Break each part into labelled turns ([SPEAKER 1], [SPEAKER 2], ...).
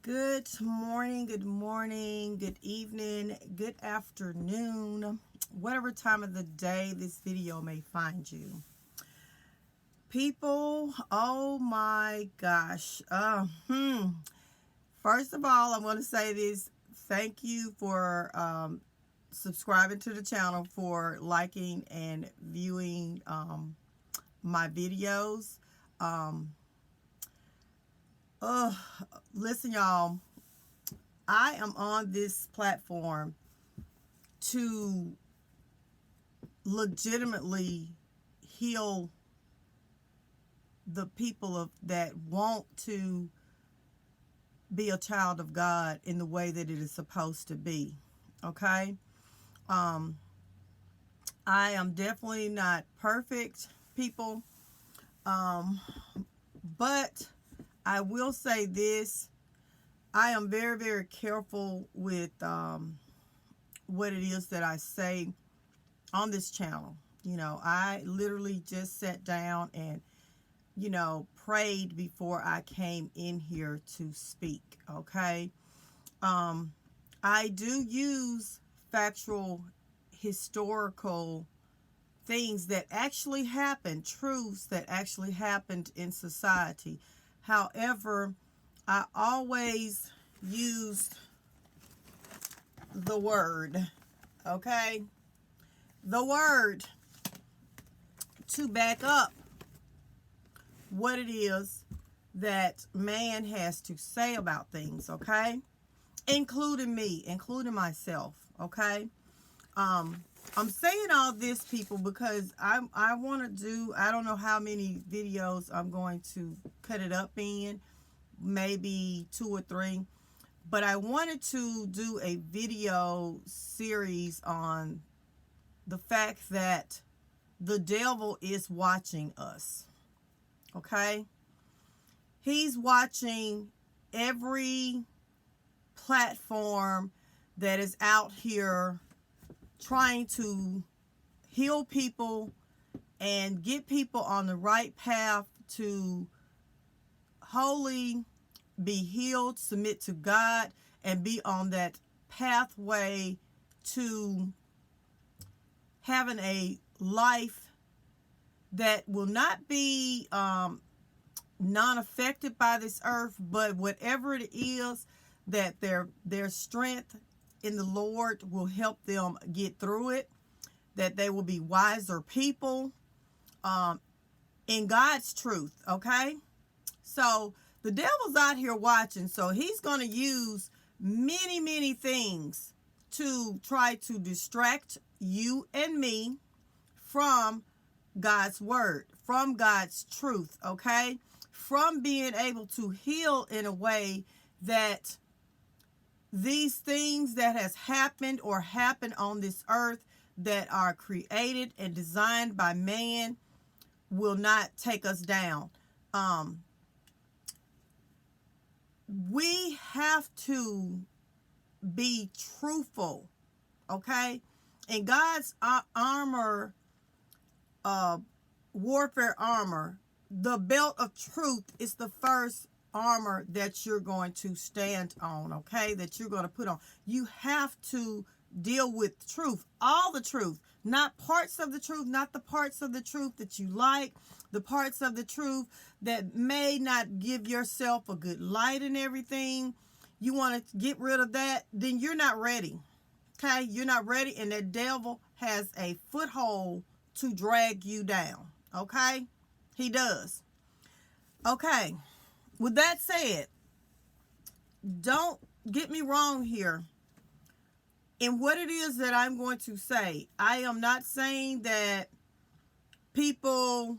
[SPEAKER 1] Good morning, good evening, good afternoon, whatever time of the day this video may find you. People, oh my gosh. First of all, I'm going to say this. Thank you for subscribing to the channel, for liking and viewing my videos. Listen, y'all, I am on this platform to legitimately heal the people that want to be a child of God in the way that it is supposed to be. Okay? I am definitely not perfect, people. But I will say this. I am very, very careful with what it is that I say on this channel. I literally just sat down and, prayed before I came in here to speak. Okay. I do use factual, historical things that actually happened, truths that actually happened in society. However, I always used the word, okay? The word to back up what it is that man has to say about things, okay? Including me, including myself, okay? I'm saying all this, people, because I want to do, I don't know how many videos I'm going to cut it up in, maybe 2 or 3, but I wanted to do a video series on the fact that the devil is watching us, okay? He's watching every platform that is out here trying to heal people and get people on the right path to wholly be healed, submit to God, and be on that pathway to having a life that will not be non-affected by this earth, but whatever it is, that their strength in the Lord will help them get through it, that they will be wiser people in God's truth, okay? So the devil's out here watching, so he's going to use many, many things to try to distract you and me from God's word, from God's truth, okay? From being able to heal in a way that these things that has happened or happen on this earth that are created and designed by man will not take us down. We have to be truthful, okay? In God's armor, warfare armor, the belt of truth is the first armor that you're going to stand on, okay? That you're going to put on. You have to deal with truth, all the truth, not parts of the truth, not the parts of the truth that you like, the parts of the truth that may not give yourself a good light and everything. You want to get rid of that, then you're not ready, okay? You're not ready, and the devil has a foothold to drag you down, okay? He does. Okay. With that said, don't get me wrong here in what it is that I'm going to say. I am not saying that people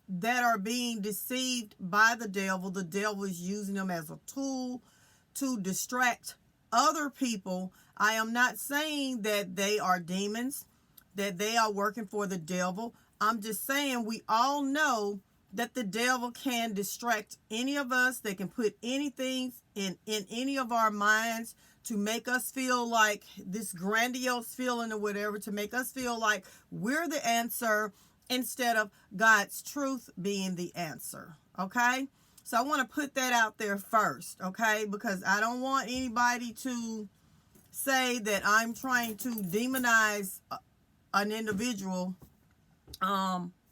[SPEAKER 1] that are being deceived by the devil is using them as a tool to distract other people. I am not saying that they are demons, that they are working for the devil. I'm just saying we all know that the devil can distract any of us. They can put anything in any of our minds to make us feel like this grandiose feeling or whatever, to make us feel like we're the answer instead of God's truth being the answer. Okay? So I want to put that out there first, okay? Because I don't want anybody to say that I'm trying to demonize an individual. Although,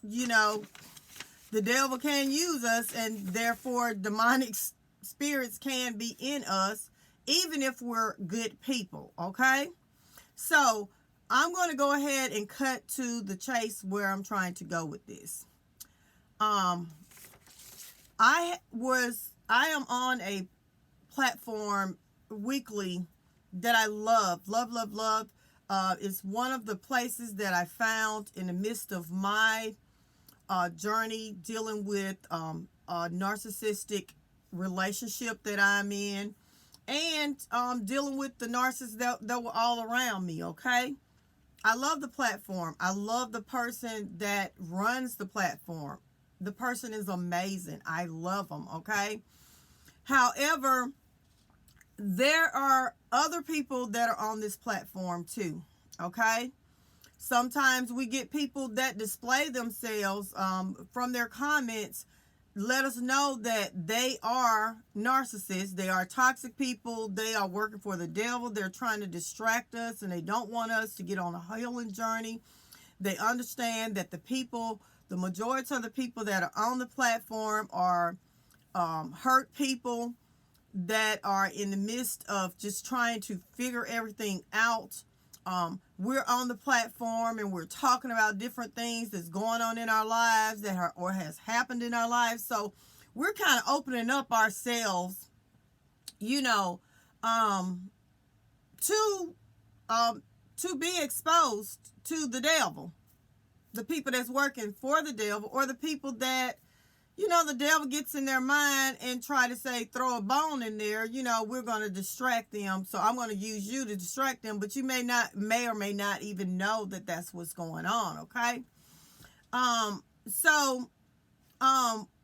[SPEAKER 1] the devil can use us, and therefore demonic spirits can be in us, even if we're good people, okay? So I'm going to go ahead and cut to the chase where I'm trying to go with this. I am on a platform weekly that I love. It's one of the places that I found in the midst of my journey dealing with a narcissistic relationship that I'm in, and dealing with the narcissists that were all around me, okay? I love the platform. I love the person that runs the platform. The person is amazing. I love them, okay? However, there are other people that are on this platform too, okay? Sometimes we get people that display themselves from their comments, let us know that they are narcissists. They are toxic people. They are working for the devil. They're trying to distract us, and they don't want us to get on a healing journey. They understand that the majority of the people that are on the platform are hurt people that are in the midst of just trying to figure everything out. We're on the platform and we're talking about different things that's going on in our lives or has happened in our lives. So we're kind of opening up ourselves, to be exposed to the devil, the people that's working for the devil, or the people that, the devil gets in their mind and try to say, throw a bone in there, we're going to distract them. So I'm going to use you to distract them, but you may or may not even know that that's what's going on. Okay.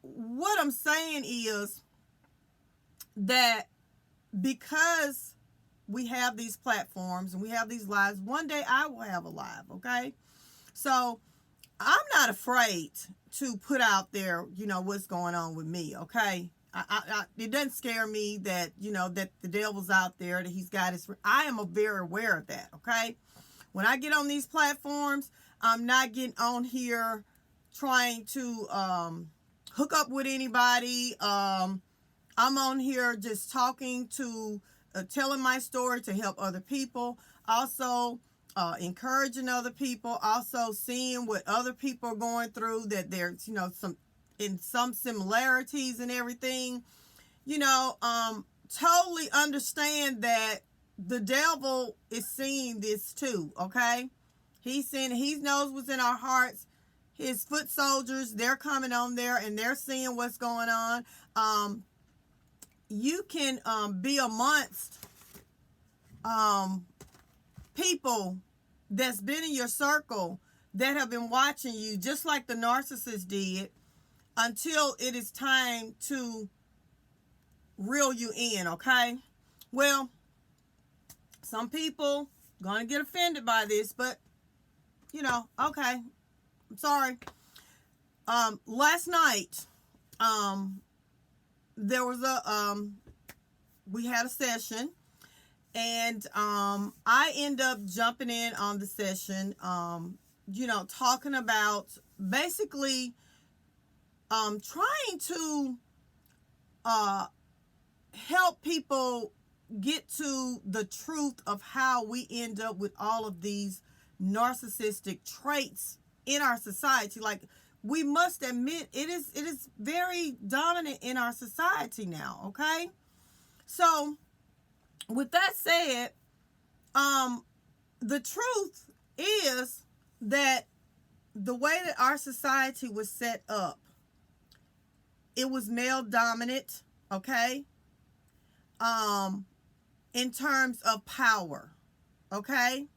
[SPEAKER 1] What I'm saying is that because we have these platforms and we have these lives, one day I will have a live. Okay. So I'm not afraid to put out there, what's going on with me, okay? It doesn't scare me that, that the devil's out there, that he's got his... I am very aware of that, okay? When I get on these platforms, I'm not getting on here trying to hook up with anybody. I'm on here just talking to, telling my story to help other people. Also, encouraging other people, also seeing what other people are going through, that there's, some similarities and everything, totally understand that the devil is seeing this too, okay? He knows what's in our hearts. His foot soldiers, they're coming on there and they're seeing what's going on. You can be amongst people that's been in your circle that have been watching you just like the narcissist did, until it is time to reel you in, okay? Well, some people gonna get offended by this, but okay, I'm sorry. Last night there was we had a session. And I end up jumping in on the session, talking about basically trying to help people get to the truth of how we end up with all of these narcissistic traits in our society. Like, we must admit, it is very dominant in our society now, okay? So with that said, the truth is that the way that our society was set up, it was male dominant, okay? In terms of power, okay?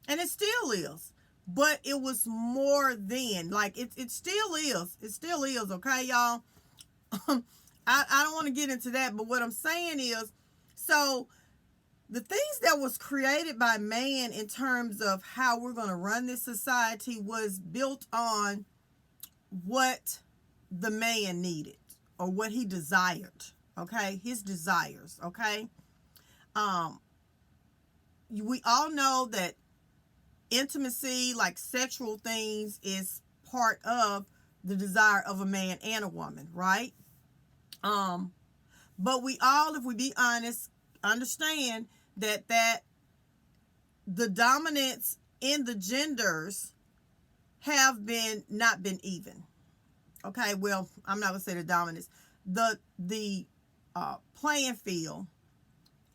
[SPEAKER 1] And it still is, but it was more then. Like, it still is. It still is, okay, y'all? I don't want to get into that, but what I'm saying is, so the things that was created by man in terms of how we're going to run this society was built on what the man needed or what he desired. Okay, his desires. Okay, we all know that intimacy, like sexual things, is part of the desire of a man and a woman, right? But we all, if we be honest, understand that the dominance in the genders have not been even. Okay, well, I'm not gonna say the dominance. The playing field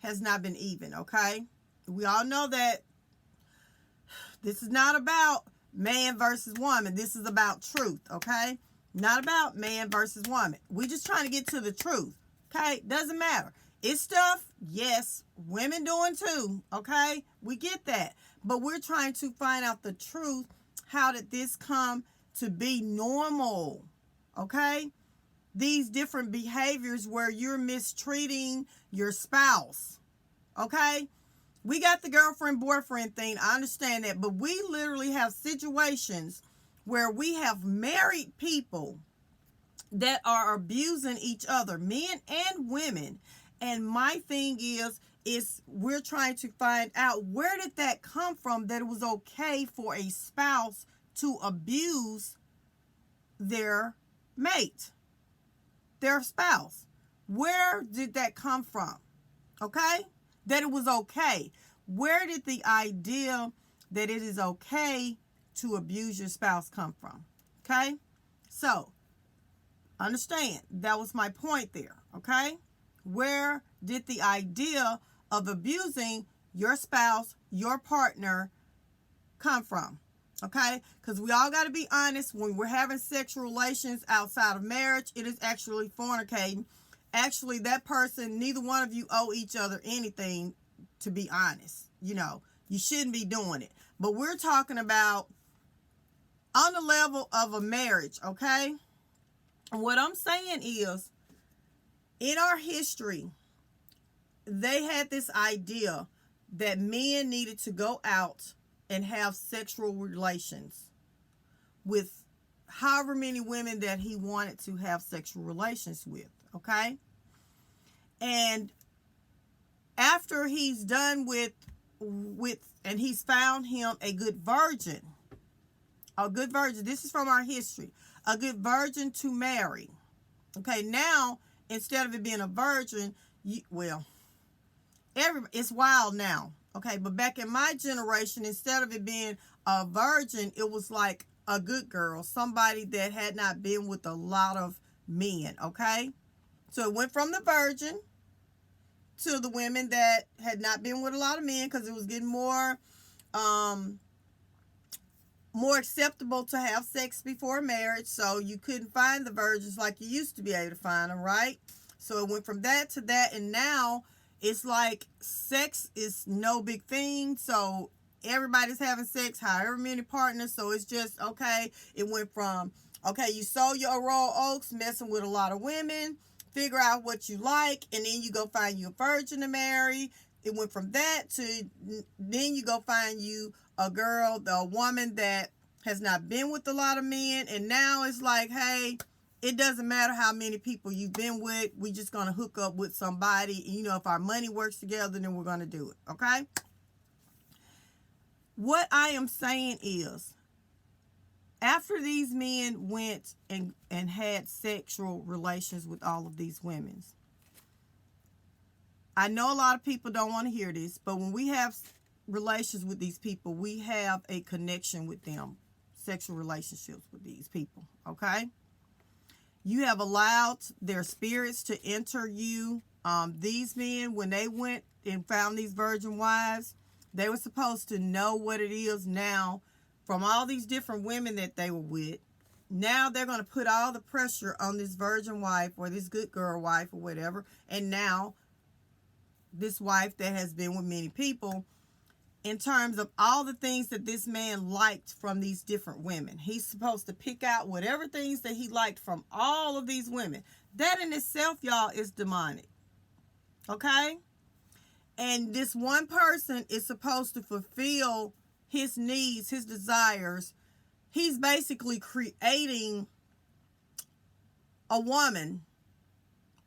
[SPEAKER 1] has not been even. Okay, we all know that this is not about man versus woman. This is about truth. Okay, not about man versus woman. We just trying to get to the truth. Okay, doesn't matter. It's stuff, yes, women doing too. Okay, we get that, but we're trying to find out the truth. How did this come to be normal? Okay, these different behaviors where you're mistreating your spouse. Okay, we got the girlfriend boyfriend thing. I understand that, but we literally have situations where we have married people that are abusing each other, men and women. And my thing is we're trying to find out, where did that come from, that it was okay for a spouse to abuse their mate, their spouse? Where did that come from? Okay? That it was okay. Where did the idea that it is okay to abuse your spouse come from? Okay? So, understand, that was my point there. Okay? Where did the idea of abusing your spouse, your partner, come from? Okay? Because we all got to be honest, when we're having sexual relations outside of marriage, it is actually fornicating. Actually, that person, neither one of you owe each other anything, to be honest. You know, you shouldn't be doing it. But we're talking about on the level of a marriage, okay? And what I'm saying is, in our history, they had this idea that men needed to go out and have sexual relations with however many women that he wanted to have sexual relations with, okay? And after he's done with and he's found him a good virgin, this is from our history, a good virgin to marry. Okay, now, instead of it being a virgin, it's wild now. Okay, but back in my generation, instead of it being a virgin, it was like a good girl, somebody that had not been with a lot of men. Okay, so it went from the virgin to the women that had not been with a lot of men, because it was getting more acceptable to have sex before marriage, so you couldn't find the virgins like you used to be able to find them, right? So it went from that to that, and now it's like sex is no big thing, so everybody's having sex, however many partners, so it's just, okay, it went from, okay, you sold your Royal Oaks, messing with a lot of women, figure out what you like, and then you go find you a virgin to marry. It went from that to, then you go find you a girl, a woman that has not been with a lot of men, and now it's like, hey, it doesn't matter how many people you've been with, we just going to hook up with somebody. You know, if our money works together, then we're going to do it, okay? What I am saying is, after these men went and had sexual relations with all of these women, I know a lot of people don't want to hear this, but when we have relations with these people, we have a connection with them, sexual relationships with these people, okay? You have allowed their spirits to enter you. These men, when they went and found these virgin wives, they were supposed to know what it is now from all these different women that they were with. Now they're going to put all the pressure on this virgin wife or this good girl wife or whatever. And now this wife that has been with many people, in terms of all the things that this man liked from these different women. He's supposed to pick out whatever things that he liked from all of these women. That in itself, y'all, is demonic. Okay? And this one person is supposed to fulfill his needs, his desires. He's basically creating a woman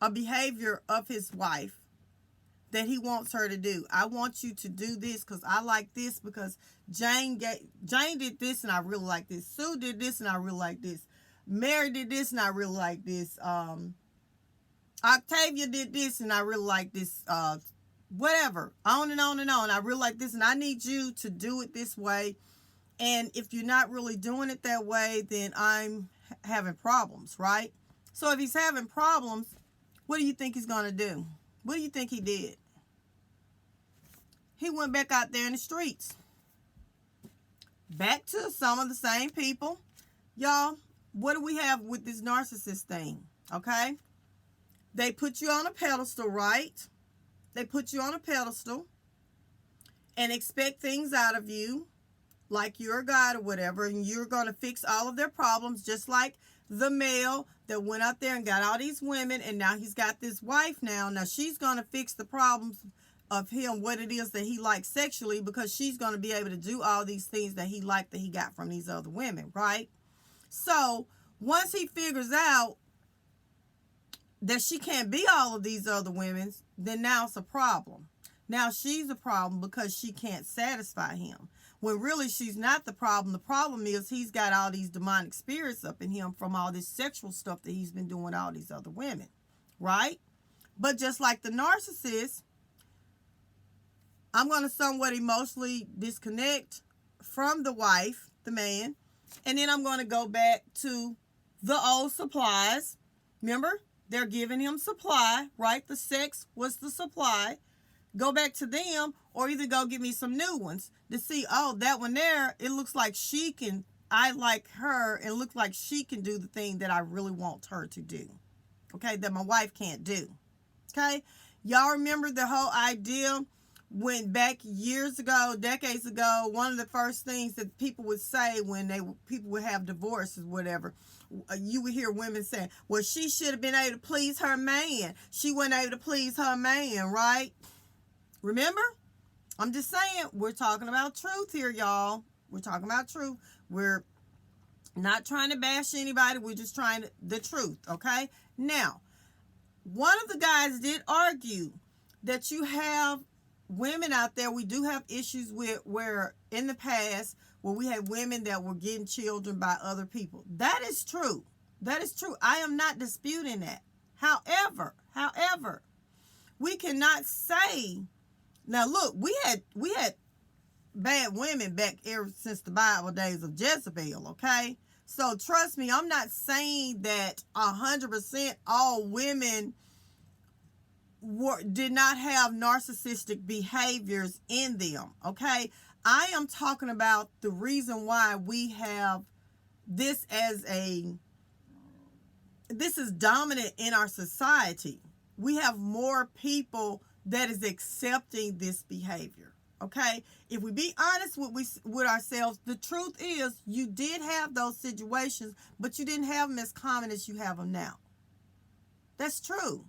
[SPEAKER 1] a behavior of his wife that he wants her to do. I want you to do this because I like this, because Jane did this and I really like this. Sue did this and I really like this. Mary did this and I really like this. Octavia did this and I really like this. Whatever. On and on and on. I really like this and I need you to do it this way. And if you're not really doing it that way, then I'm having problems, right? So if he's having problems, what do you think he's going to do? What do you think he did? He went back out there in the streets. Back to some of the same people. Y'all, what do we have with this narcissist thing? Okay? They put you on a pedestal, right? They put you on a pedestal and expect things out of you like you're a god or whatever, and you're going to fix all of their problems, just like the male that went out there and got all these women, and now he's got this wife now. Now she's going to fix the problems of him, what it is that he likes sexually, because she's going to be able to do all these things that he liked that he got from these other women, right? So once he figures out that she can't be all of these other women, then now it's a problem. Now she's a problem because she can't satisfy him. When really she's not the problem. The problem is he's got all these demonic spirits up in him from all this sexual stuff that he's been doing with all these other women, right? But just like the narcissist, I'm going to somewhat emotionally disconnect from the wife, the man, and then I'm going to go back to the old supplies. Remember, they're giving him supply, right? The sex was the supply. Go back to them, or either go get me some new ones to see, oh, that one there, it looks like I like her, and it looks like she can do the thing that I really want her to do, okay, that my wife can't do, okay? Y'all remember the whole idea when back years ago, decades ago, one of the first things that people would say when people would have divorces, whatever, you would hear women saying, well, she should have been able to please her man. She wasn't able to please her man, right? Remember? I'm just saying, we're talking about truth here, y'all. We're talking about truth. We're not trying to bash anybody. We're just trying the truth, okay? Now, one of the guys did argue that you have women out there, we do have issues with where in the past where we had women that were getting children by other people. That is true. That is true. I am not disputing that. However, we cannot say, now look, we had bad women back ever since the Bible days of Jezebel, okay? So trust me, I'm not saying that 100% all women did not have narcissistic behaviors in them, okay? I am talking about the reason why we have this this is dominant in our society. We have more people that is accepting this behavior, okay? If we be honest with ourselves, the truth is you did have those situations, but you didn't have them as common as you have them now. That's true.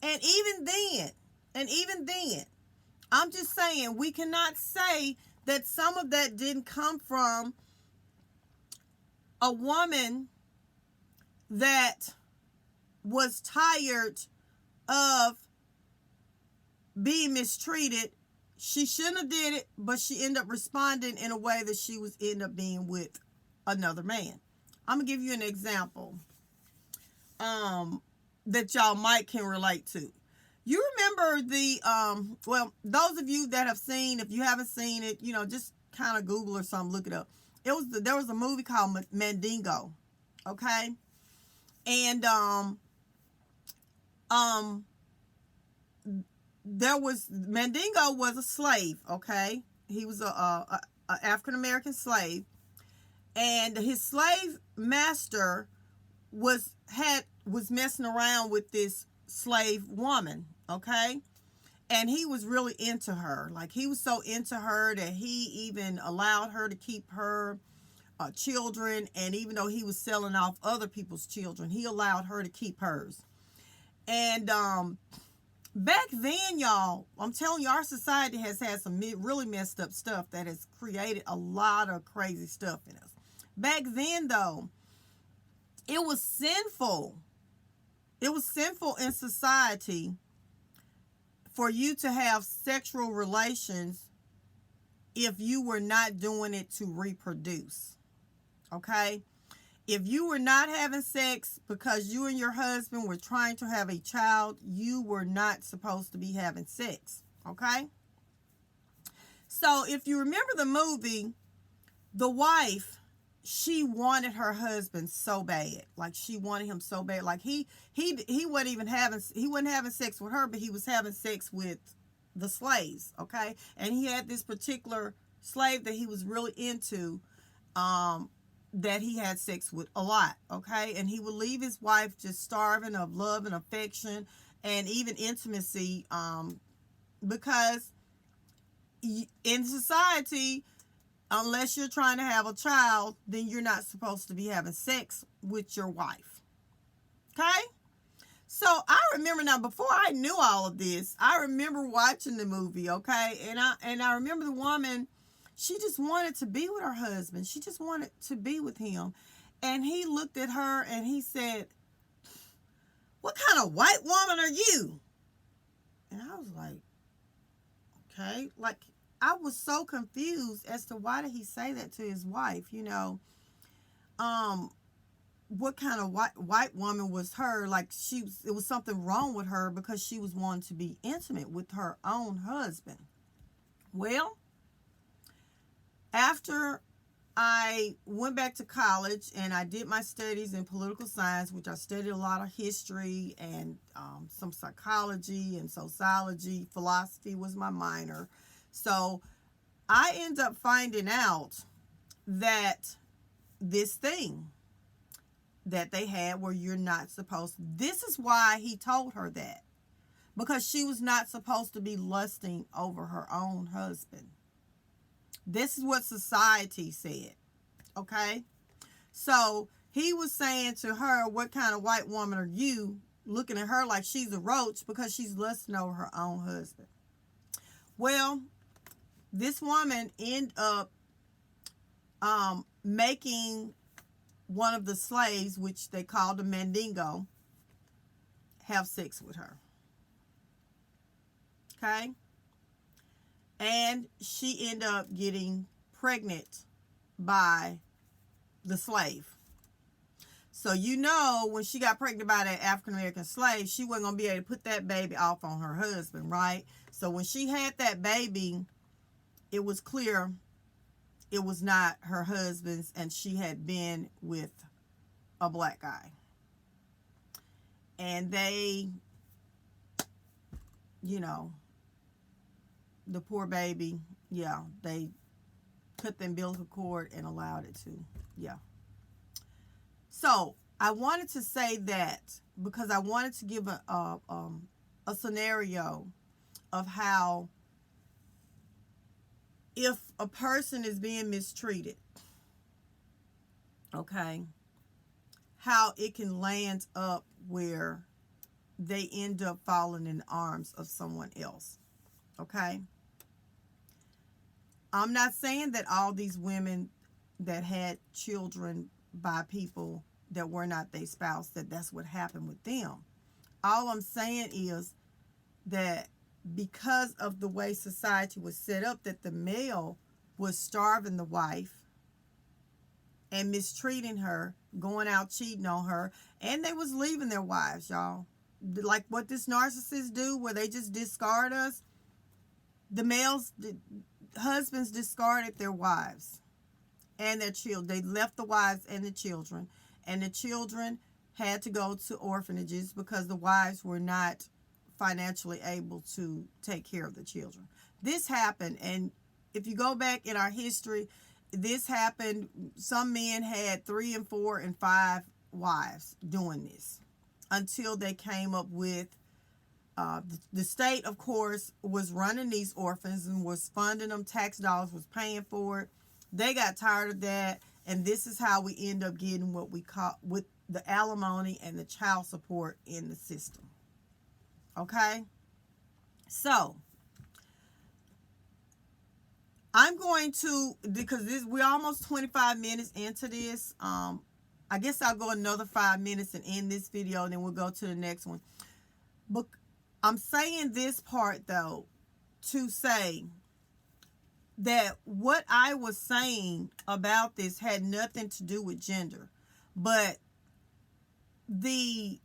[SPEAKER 1] And even then, I'm just saying, we cannot say that some of that didn't come from a woman that was tired of being mistreated. She shouldn't have did it, but she ended up responding in a way that she was end up being with another man. I'm going to give you an example that y'all might can relate to. You remember well, those of you that have seen, if you haven't seen it, you know, just kind of Google or something, look it up. There was a movie called Mandingo, okay? And Mandingo was a slave, okay? He was a African American slave, and his slave master was messing around with this slave woman, okay? And he was really into her. Like, he was so into her that he even allowed her to keep her children, and even though he was selling off other people's children, he allowed her to keep hers. And back then, y'all, I'm telling you, our society has had some really messed up stuff that has created a lot of crazy stuff in us. Back then, though, it was sinful It was sinful in society for you to have sexual relations if you were not doing it to reproduce. Okay? If you were not having sex because you and your husband were trying to have a child, you were not supposed to be having sex. Okay? So if you remember the movie, the wife, she wanted her husband so bad. Like, she wanted him so bad. Like, he wasn't even having sex with her, but he was having sex with the slaves. Okay? And he had this particular slave that he was really into, that he had sex with a lot. Okay? And he would leave his wife just starving of love and affection and even intimacy, because in society, unless you're trying to have a child, then you're not supposed to be having sex with your wife. Okay? So I remember now, before I knew all of this, I remember watching the movie, okay? And I remember the woman, she just wanted to be with her husband. She just wanted to be with him. And he looked at her and he said, "What kind of white woman are you?" And I was like, okay, like, I was so confused as to why did he say that to his wife, you know. What kind of white woman was her? Like, it was something wrong with her because she was wanting to be intimate with her own husband. Well, after I went back to college and I did my studies in political science, which I studied a lot of history and some psychology and sociology. Philosophy was my minor. So I end up finding out that this thing that they had where you're not supposed, this is why he told her that. Because she was not supposed to be lusting over her own husband. This is what society said. Okay? So he was saying to her, "What kind of white woman are you?" Looking at her like she's a roach because she's lusting over her own husband. Well, this woman ended up making one of the slaves, which they called a mandingo, have sex with her. Okay? And she ended up getting pregnant by the slave. So, you know, when she got pregnant by that African-American slave, she wasn't going to be able to put that baby off on her husband, right? So when she had that baby, it was clear it was not her husband's, and she had been with a black guy. And they, you know, the poor baby, yeah, they cut the umbilical cord and allowed it to, yeah. So I wanted to say that because I wanted to give a scenario of how, if a person is being mistreated, okay, how it can land up where they end up falling in the arms of someone else. Okay? I'm not saying that all these women that had children by people that were not their spouse, that's what happened with them. All I'm saying is that because of the way society was set up, that the male was starving the wife and mistreating her, going out cheating on her, and they was leaving their wives, y'all. Like what this narcissist do, where they just discard us. The husbands discarded their wives and their children. They left the wives and the children, and the children had to go to orphanages because the wives were not financially able to take care of the children. This happened, and if you go back in our history, this happened. Some men had 3 and 4 and 5 wives doing this until they came up with the state, of course, was running these orphans and was funding them. Tax dollars was paying for it. They got tired of that, and this is how we end up getting what we call with the alimony and the child support in the system. Okay? So, I'm going to, because we're almost 25 minutes into this, I guess I'll go another 5 minutes and end this video, and then we'll go to the next one. But I'm saying this part, though, to say that what I was saying about this had nothing to do with gender. But the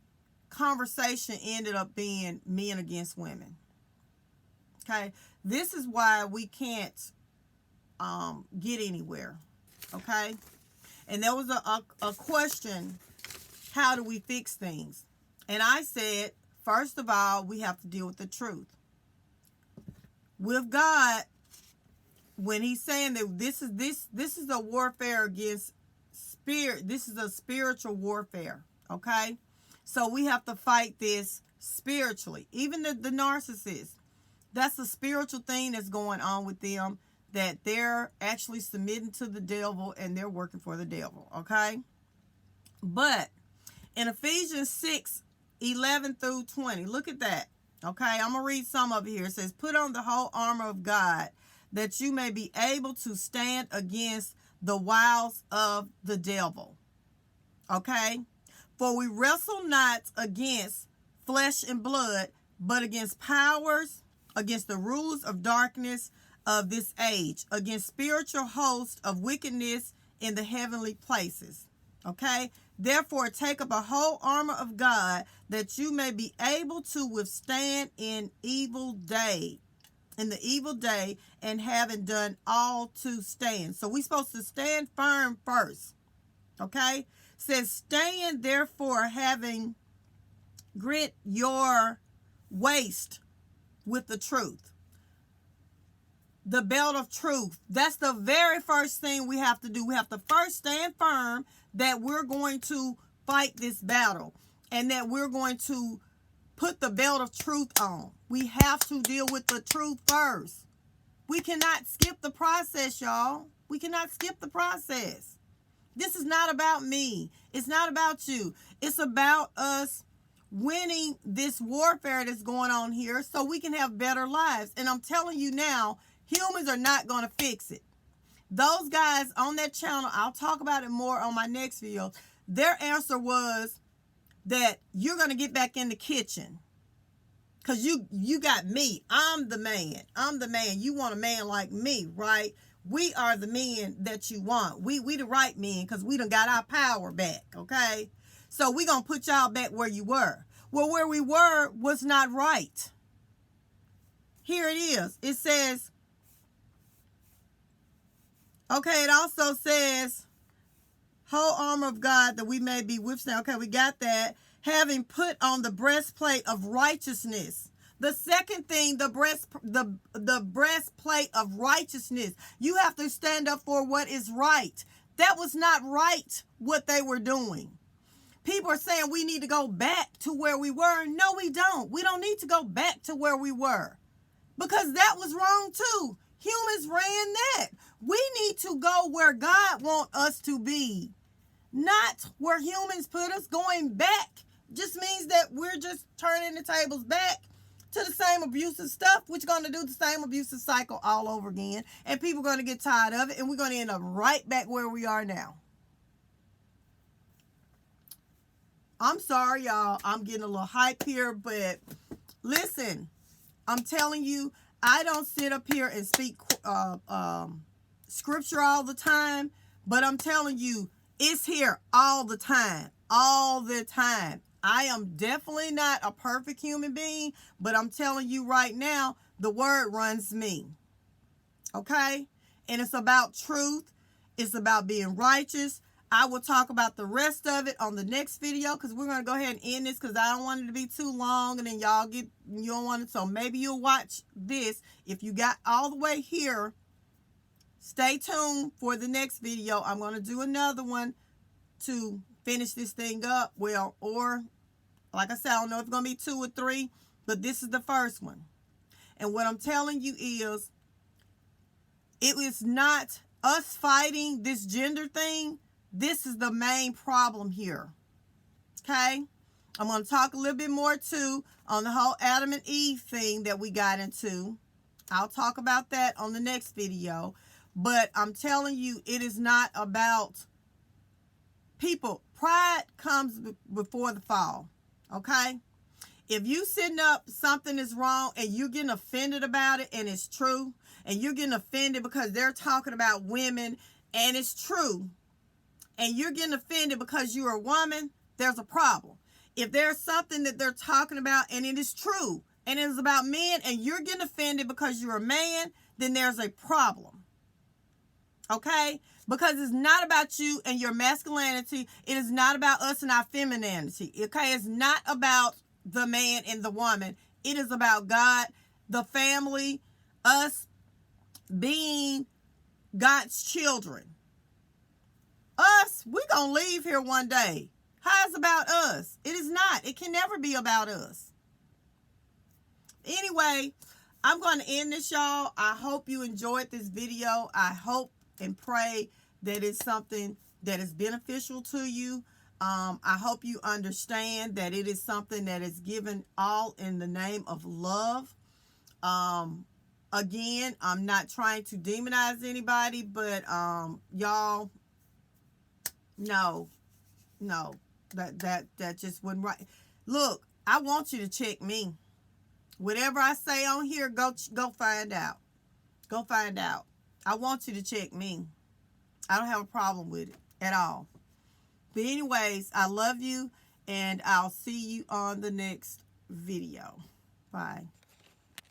[SPEAKER 1] conversation ended up being men against women. Okay? This is why we can't get anywhere. Okay? And there was a question, how do we fix things? And I said, first of all, we have to deal with the truth. With God, when he's saying that this is a warfare against spirit, this is a spiritual warfare, okay? So we have to fight this spiritually. Even the narcissist, that's a spiritual thing that's going on with them, that they're actually submitting to the devil and they're working for the devil, okay? But in Ephesians 6:11-20, look at that, okay? I'm going to read some of it here. It says, put on the whole armor of God, that you may be able to stand against the wiles of the devil. Okay? For we wrestle not against flesh and blood, but against powers, against the rulers of darkness of this age, against spiritual hosts of wickedness in the heavenly places. Okay? Therefore, take up a whole armor of God, that you may be able to withstand in the evil day, and having done all to stand. So we're supposed to stand firm first. Okay? It says, stand therefore, having grit your waist with the truth. The belt of truth. That's the very first thing we have to do. We have to first stand firm that we're going to fight this battle, and that we're going to put the belt of truth on. We have to deal with the truth first. We cannot skip the process, y'all. We cannot skip the process. This is not about me. It's not about you. It's about us winning this warfare that's going on here so we can have better lives. And I'm telling you now, humans are not going to fix it. Those guys on that channel, I'll talk about it more on my next video. Their answer was that you're going to get back in the kitchen. Because you got me. I'm the man. I'm the man. You want a man like me, right? We are the men that you want. We the right men, because we done got our power back, okay? So we going to put y'all back where you were. Well, where we were was not right. Here it is. It says, okay, it also says, whole armor of God, that we may be withstand. Okay, we got that. Having put on the breastplate of righteousness. The second thing, the breastplate of righteousness. You have to stand up for what is right. That was not right, what they were doing. People are saying we need to go back to where we were. No, we don't. We don't need to go back to where we were, because that was wrong too. Humans ran that. We need to go where God wants us to be, not where humans put us. Going back just means that we're just turning the tables back to the same abusive stuff. We're going to do the same abusive cycle all over again, and people are going to get tired of it, and we're going to end up right back where we are now. I'm sorry, y'all. I'm getting a little hype here, but listen, I'm telling you, I don't sit up here and speak scripture all the time, but I'm telling you, it's here all the time. All the time. I am definitely not a perfect human being, but I'm telling you right now, the word runs me. Okay? And it's about truth. It's about being righteous. I will talk about the rest of it on the next video, because we're going to go ahead and end this, because I don't want it to be too long and then you don't want it. So maybe you'll watch this. If you got all the way here, stay tuned for the next video. I'm going to do another one to finish this thing up. Well, or like I said, I don't know if it's going to be 2 or 3, but this is the first one. And what I'm telling you is, it is not us fighting this gender thing. This is the main problem here. Okay? I'm going to talk a little bit more too on the whole Adam and Eve thing that we got into. I'll talk about that on the next video. But I'm telling you, it is not about people Pride comes before the fall, okay? If you sitting up, something is wrong, and you're getting offended about it, and it's true, and you're getting offended because they're talking about women, and it's true, and you're getting offended because you're a woman, there's a problem. If there's something that they're talking about, and it is true, and it is about men, and you're getting offended because you're a man, then there's a problem. Okay? Because it's not about you and your masculinity. It is not about us and our femininity. Okay? It's not about the man and the woman. It is about God, the family, us being God's children. Us, we're going to leave here one day. How is it about us? It is not. It can never be about us. Anyway, I'm going to end this, y'all. I hope you enjoyed this video. I hope and pray that it's something that is beneficial to you. I hope you understand that it is something that is given all in the name of love. Again, I'm not trying to demonize anybody, but y'all, no, that just wasn't right. Look, I want you to check me. Whatever I say on here, go find out. Go find out. I want you to check me. I don't have a problem with it at all. But anyways, I love you, and I'll see you on the next video. Bye.